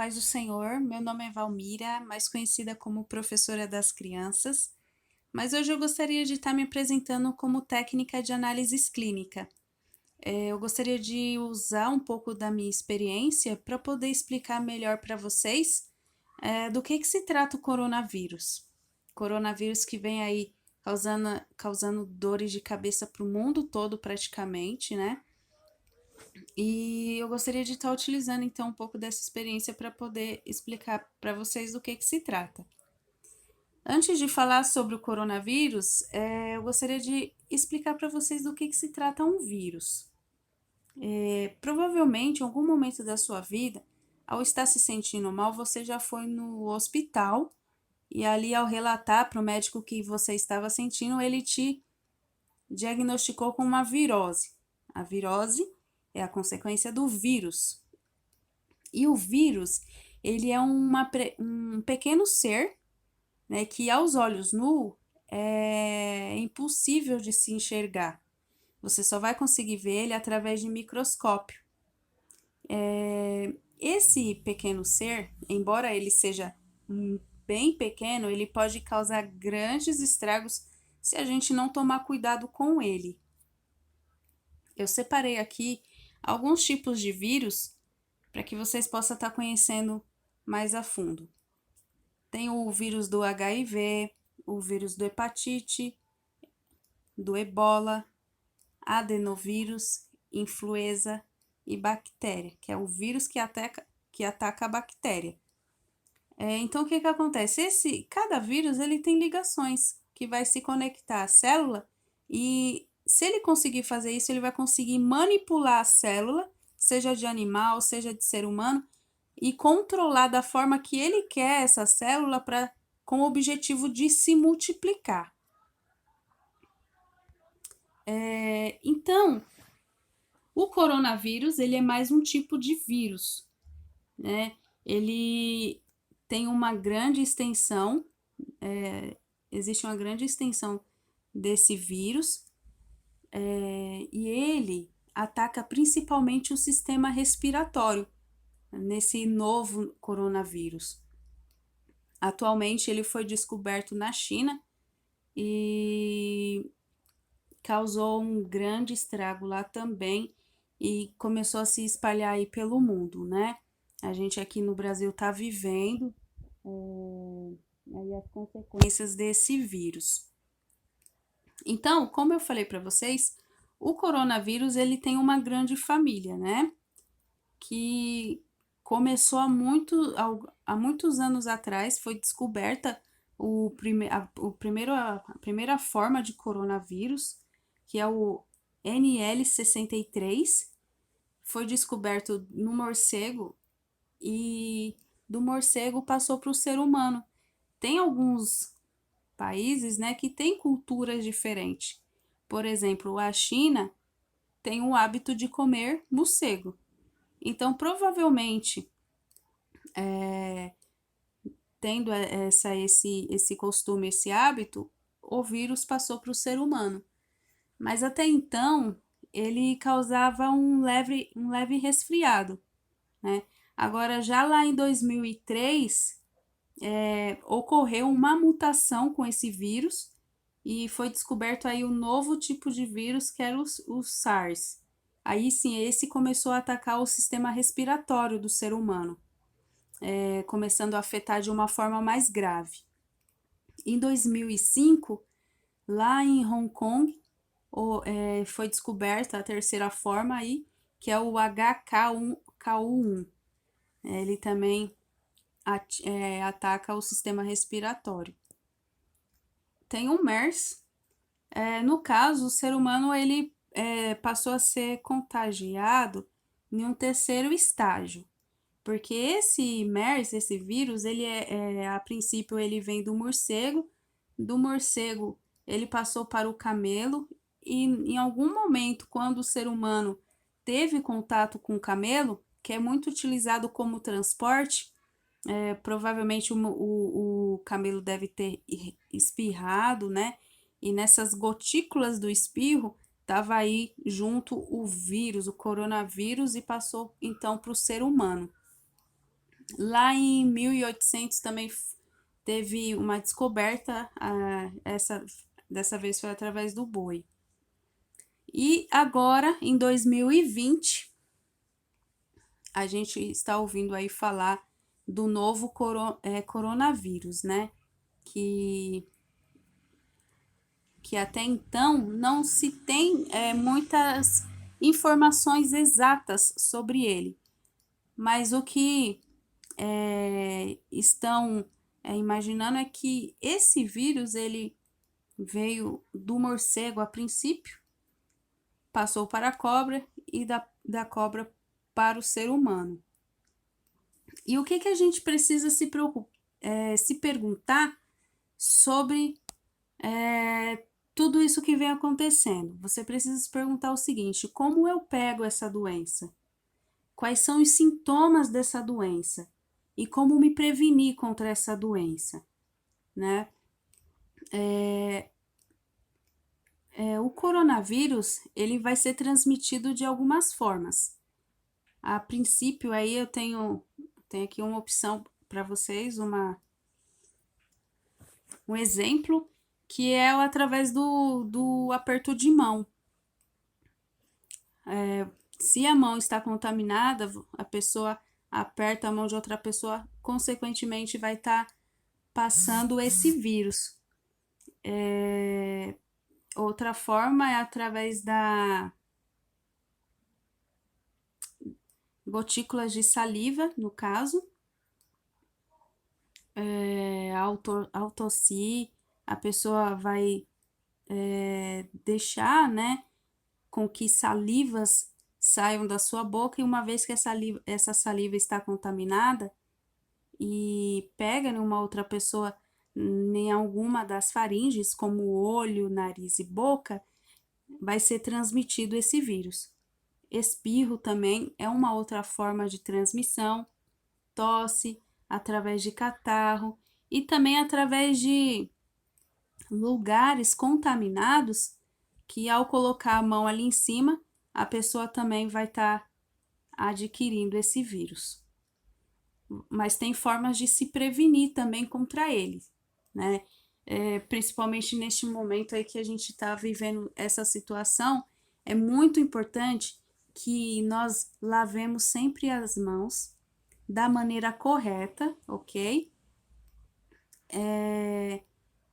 paz do Senhor. Meu nome é Valmira, mais conhecida como professora das crianças, mas hoje eu gostaria de estar me apresentando como técnica de análise clínica. Eu gostaria de usar um pouco da minha experiência para poder explicar melhor para vocês do que se trata o coronavírus. Coronavírus que vem aí causando dores de cabeça para o mundo todo praticamente, né? E eu gostaria de estar utilizando então um pouco dessa experiência para poder explicar para vocês do que se trata. Antes de falar sobre o coronavírus, eu gostaria de explicar para vocês do que se trata um vírus. Provavelmente, em algum momento da sua vida, ao estar se sentindo mal, você já foi no hospital e ali, ao relatar para o médico que você estava sentindo, ele te diagnosticou com uma virose. A virose é a consequência do vírus. E o vírus, ele é um pequeno ser, né, que aos olhos nu é impossível de se enxergar. Você só vai conseguir ver ele através de microscópio. Esse pequeno ser, embora ele seja bem pequeno, ele pode causar grandes estragos se a gente não tomar cuidado com ele. Eu separei aqui alguns tipos de vírus para que vocês possam estar conhecendo mais a fundo. Tem o vírus do HIV, o vírus do hepatite, do ebola, adenovírus, influenza e bactéria, que é o vírus que ataca a bactéria. Então, o que acontece? Cada vírus ele tem ligações que vai se conectar à célula e se ele conseguir fazer isso, ele vai conseguir manipular a célula, seja de animal, seja de ser humano, e controlar da forma que ele quer essa célula com o objetivo de se multiplicar. Então, o coronavírus ele é mais um tipo de vírus, né? Ele tem uma grande extensão, existe uma grande extensão desse vírus, e ele ataca principalmente o sistema respiratório nesse novo coronavírus. Atualmente ele foi descoberto na China e causou um grande estrago lá também e começou a se espalhar aí pelo mundo, né? A gente aqui no Brasil está vivendo aí as consequências desse vírus. Então, como eu falei para vocês, o coronavírus ele tem uma grande família, né? Que começou há muitos anos atrás, foi descoberta a primeira forma de coronavírus, que é o NL63, foi descoberto no morcego e do morcego passou para o ser humano. Tem alguns países, né, que têm culturas diferentes. Por exemplo, a China tem o hábito de comer morcego. Então, provavelmente, tendo esse costume, esse hábito, o vírus passou para o ser humano. Mas até então, ele causava um leve resfriado, né? Agora, já lá em 2003, ocorreu uma mutação com esse vírus e foi descoberto aí um novo tipo de vírus que era o SARS. Aí sim, esse começou a atacar o sistema respiratório do ser humano, começando a afetar de uma forma mais grave. Em 2005, lá em Hong Kong, foi descoberta a terceira forma aí, que é o HK1, ele também ataca o sistema respiratório. Tem o MERS. No caso, o ser humano ele passou a ser contagiado em um terceiro estágio, porque esse MERS, esse vírus, ele a princípio ele vem do morcego ele passou para o camelo e em algum momento, quando o ser humano teve contato com o camelo, que é muito utilizado como transporte, provavelmente o camelo deve ter espirrado, né? E nessas gotículas do espirro estava aí junto o vírus, o coronavírus, e passou então para o ser humano. Lá em 1800 também teve uma descoberta, dessa vez foi através do boi. E agora, em 2020, a gente está ouvindo aí falar do novo coronavírus, né? Que, que até então não se tem muitas informações exatas sobre ele. Mas o que estão imaginando é que esse vírus ele veio do morcego a princípio, passou para a cobra e da cobra para o ser humano. E o que a gente precisa se perguntar sobre tudo isso que vem acontecendo? Você precisa se perguntar o seguinte: como eu pego essa doença? Quais são os sintomas dessa doença? E como me prevenir contra essa doença, né? O coronavírus, ele vai ser transmitido de algumas formas. A princípio, aí eu tenho aqui uma opção para vocês, um exemplo, que é através do aperto de mão. Se a mão está contaminada, a pessoa aperta a mão de outra pessoa, consequentemente vai estar passando esse vírus. Outra forma é através da gotículas de saliva, no caso. Ao tossir, a pessoa vai deixar, né, com que salivas saiam da sua boca, e uma vez que essa saliva está contaminada e pega em uma outra pessoa, em alguma das faringes, como olho, nariz e boca, vai ser transmitido esse vírus. Espirro também é uma outra forma de transmissão, tosse, através de catarro e também através de lugares contaminados, que ao colocar a mão ali em cima, a pessoa também vai estar adquirindo esse vírus. Mas tem formas de se prevenir também contra ele, né? Principalmente neste momento aí que a gente está vivendo essa situação, é muito importante que nós lavemos sempre as mãos da maneira correta, ok?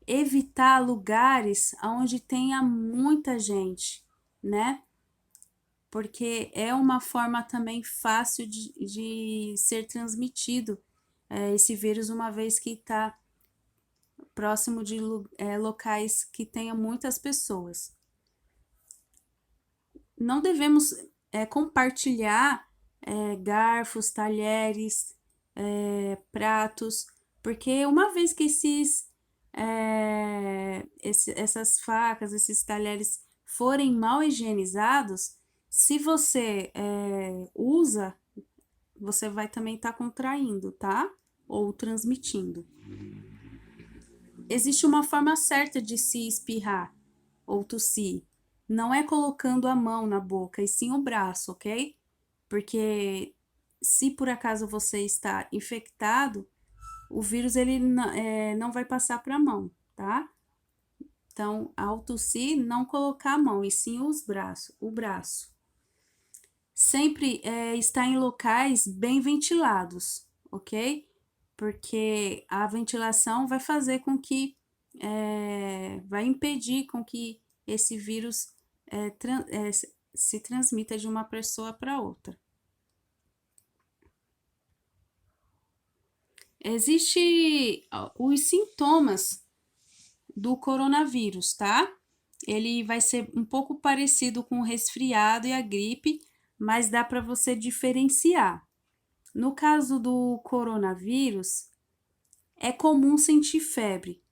Evitar lugares onde tenha muita gente, né? Porque é uma forma também fácil de ser transmitido esse vírus, uma vez que está próximo de locais que tenha muitas pessoas. Não devemos compartilhar garfos, talheres, pratos, porque uma vez que essas facas, esses talheres forem mal higienizados, se você usa, você vai também estar contraindo, tá? Ou transmitindo. Existe uma forma certa de se espirrar ou tossir. Não é colocando a mão na boca, e sim o braço, ok? Porque se por acaso você está infectado, o vírus ele não vai passar para a mão, tá? Então, ao tossir, não colocar a mão, e sim o braço. Sempre estar em locais bem ventilados, ok? Porque a ventilação vai fazer com que, vai impedir com que esse vírus se transmita de uma pessoa para outra. Existem os sintomas do coronavírus, tá? Ele vai ser um pouco parecido com o resfriado e a gripe, mas dá para você diferenciar. No caso do coronavírus, é comum sentir febre.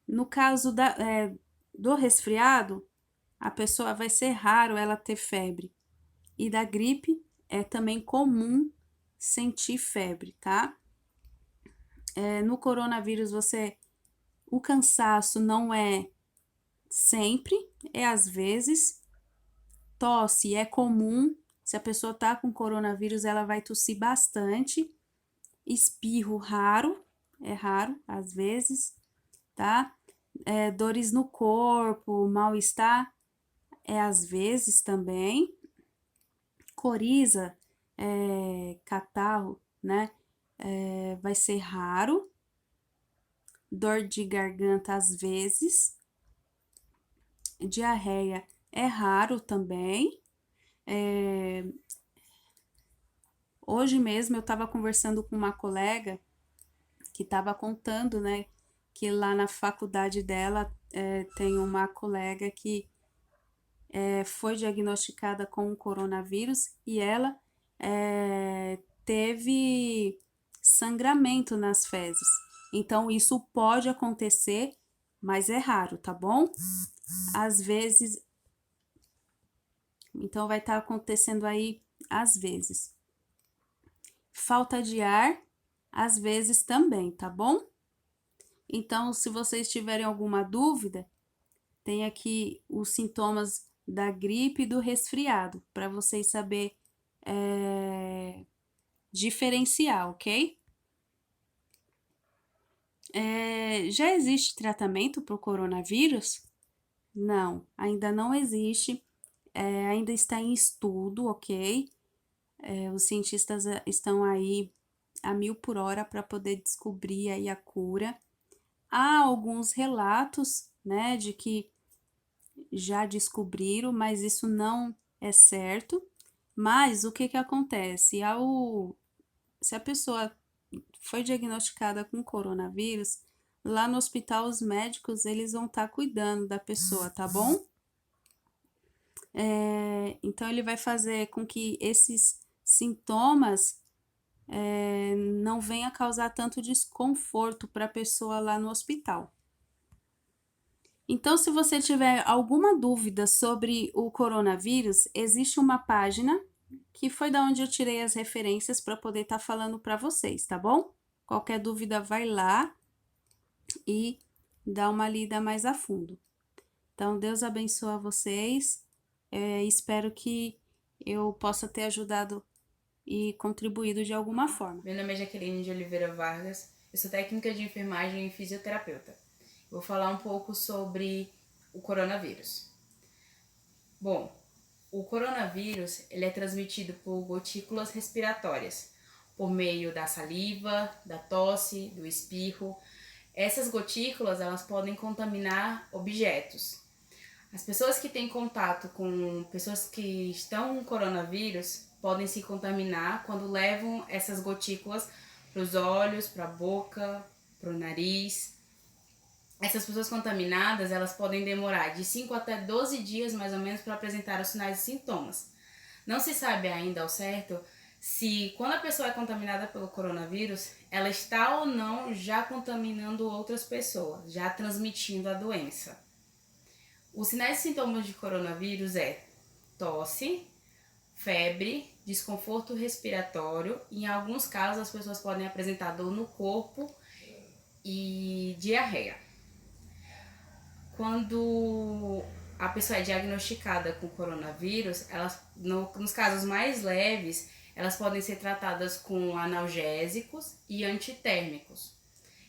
No caso do resfriado, a pessoa vai ser raro ela ter febre. E da gripe, é também comum sentir febre, tá? No coronavírus, o cansaço não é sempre, é às vezes. Tosse é comum. Se a pessoa tá com coronavírus, ela vai tossir bastante. Espirro raro, é raro às vezes, tá? Dores no corpo, mal-estar, é às vezes também. Coriza, catarro, né? Vai ser raro. Dor de garganta às vezes. Diarreia é raro também. Hoje mesmo eu estava conversando com uma colega que estava contando, né, que lá na faculdade dela tem uma colega que foi diagnosticada com o coronavírus e ela teve sangramento nas fezes. Então, isso pode acontecer, mas é raro, tá bom? Às vezes, então vai estar acontecendo aí às vezes. Falta de ar, às vezes também, tá bom? Então, se vocês tiverem alguma dúvida, tem aqui os sintomas da gripe e do resfriado, para vocês saber diferenciar, ok? Já existe tratamento para o coronavírus? Não, ainda não existe, ainda está em estudo, ok? Os cientistas estão aí a 1000 por hora para poder descobrir aí a cura. Há alguns relatos, né, de que já descobriram, mas isso não é certo. Mas o que que acontece? Se a pessoa foi diagnosticada com coronavírus, lá no hospital os médicos eles vão estar cuidando da pessoa, tá bom? Então ele vai fazer com que esses sintomas não venha causar tanto desconforto para a pessoa lá no hospital. Então, se você tiver alguma dúvida sobre o coronavírus, existe uma página que foi da onde eu tirei as referências para poder estar falando para vocês, tá bom? Qualquer dúvida, vai lá e dá uma lida mais a fundo. Então, Deus abençoe vocês. Espero que eu possa ter ajudado e contribuído de alguma forma. Meu nome é Jaqueline de Oliveira Vargas, eu sou técnica de enfermagem e fisioterapeuta. Vou falar um pouco sobre o coronavírus. Bom, o coronavírus ele é transmitido por gotículas respiratórias, por meio da saliva, da tosse, do espirro. Essas gotículas elas podem contaminar objetos. As pessoas que têm contato com pessoas que estão com coronavírus podem se contaminar quando levam essas gotículas para os olhos, para a boca, para o nariz. Essas pessoas contaminadas, elas podem demorar de 5 até 12 dias mais ou menos para apresentar os sinais e sintomas. Não se sabe ainda ao certo se quando a pessoa é contaminada pelo coronavírus, ela está ou não já contaminando outras pessoas, já transmitindo a doença. Os sinais e sintomas de coronavírus é tosse, febre, desconforto respiratório e em alguns casos as pessoas podem apresentar dor no corpo e diarreia. Quando a pessoa é diagnosticada com coronavírus, nos casos mais leves, elas podem ser tratadas com analgésicos e antitérmicos.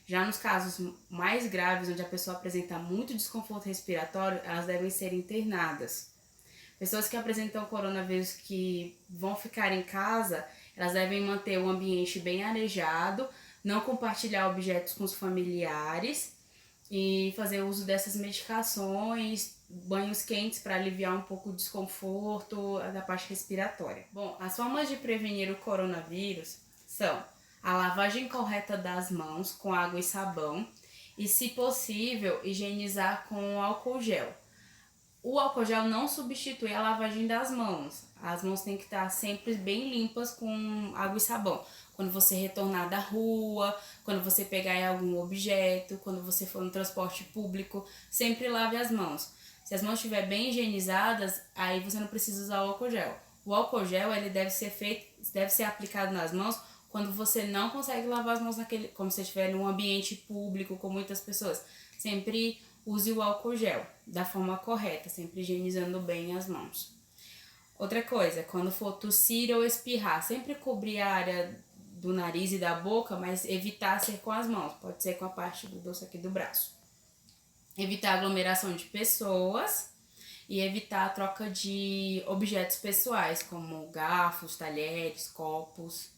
Já nos casos mais graves, onde a pessoa apresenta muito desconforto respiratório, elas devem ser internadas. Pessoas que apresentam coronavírus que vão ficar em casa, elas devem manter o ambiente bem arejado, não compartilhar objetos com os familiares e fazer uso dessas medicações, banhos quentes para aliviar um pouco o desconforto da parte respiratória. Bom, as formas de prevenir o coronavírus são a lavagem correta das mãos com água e sabão e, se possível, higienizar com álcool gel. O álcool gel não substitui a lavagem das mãos. As mãos têm que estar sempre bem limpas com água e sabão. Quando você retornar da rua, quando você pegar em algum objeto, quando você for no transporte público, sempre lave as mãos. Se as mãos estiverem bem higienizadas, aí você não precisa usar o álcool gel. O álcool gel ele deve ser aplicado nas mãos quando você não consegue lavar as mãos como se estiver num ambiente público com muitas pessoas. Sempre use o álcool gel da forma correta, sempre higienizando bem as mãos. Outra coisa, quando for tossir ou espirrar, sempre cobrir a área do nariz e da boca, mas evitar ser com as mãos, pode ser com a parte do dorso aqui do braço. Evitar aglomeração de pessoas e evitar a troca de objetos pessoais, como garfos, talheres, copos.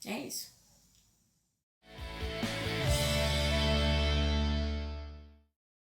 É isso.